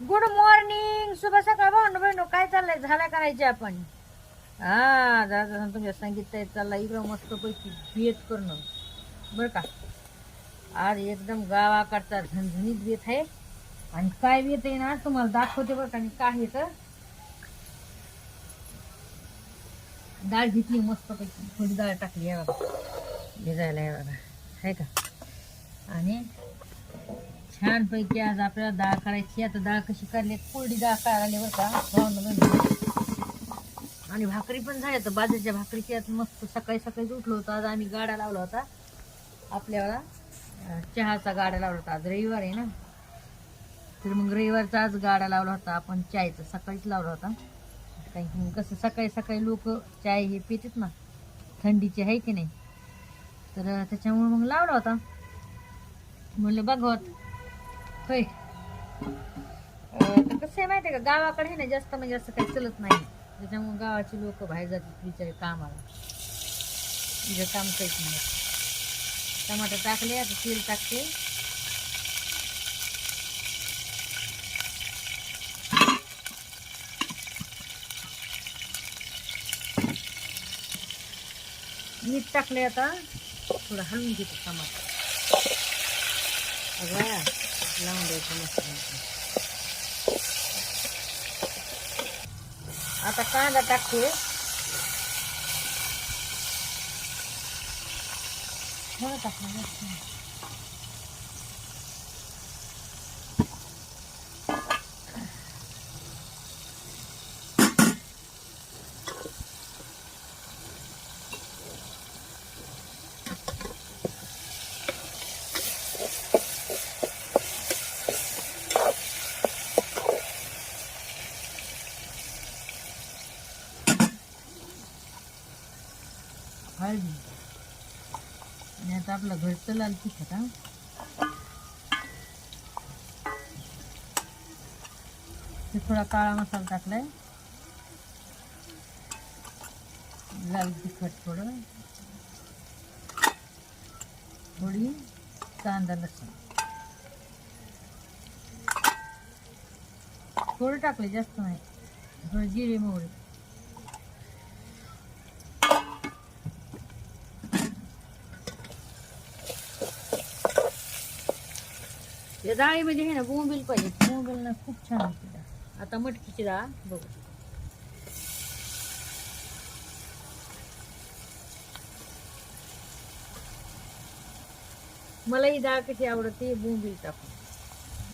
Good morning, शुभ सकाळ भाऊ बहिणो. काय चाललंय? झाल्या करायचे आपण. हा जरा तुमच्या सांगितलंय चालला इकडं मस्त पैकी बेत करणं बरं का. आज एकदम गावाकडचा झणझणीत बेत आहे. आणि काय बेत आहे ना तुम्हाला दाखवते बरं का. आणि काय आहे तर डाळ घेतली मस्त पैकी, थोडी डाळ टाकली आहे बघा भिजायला आहे बघा, आहे का. आणि छानपैकी आज आपल्याला डाळ करायची. आता डाळ कशी काढली, कोरडी डाळ काढली बरं का भावनं. आणि भाकरी पण झाल्या तर बाजरीच्या भाकरीची आज मस्त. सकाळी सकाळीच उठलो होतो. आज आम्ही गाडा लावला होता आपल्याला, चहाचा गाडा लावला होता. आज रविवार आहे ना, तर मग रविवारचा आज गाडा लावला होता आपण चायचा. सकाळीच लावला होता, कारण कसं सकाळी सकाळी लोक चाय हे पितात ना, थंडीचे आहे की नाही, तर त्याच्यामुळे मग लावला होता. म्हणलं बघवत होय. तर कसं आहे माहिती आहे का, गावाकडे आहे ना जास्त म्हणजे असं काही चलत नाही. त्याच्यामुळे गावाची लोक बाहेर जातात बिचारे कामाला, तिचं काम काहीच नाही. टमाटर टाकले, आता तेल टाकते. मीठ टाकले, आता थोडं हलवून घेतो टमाटर. अगं लावून द्यायचं मस्त. आता कांदा टाकते. थोडं टाकलं हळदी. आणि आता आपलं घरचं लाल तिखट. हा ते थोडा काळा मसाला टाकलाय, लाल तिखट थोडं, थोडी कांदा लसूण थोडं टाकले, जास्त नाही. थोडं जिरे मोहरी. या डाळीमध्ये हे ना बोंबील पाहिजे, बोंबील ना खूप छान होती डाळ. आता मटकीची डाळ बघू. मला ही डाळ कशी आवडते, बोंबील टाकून.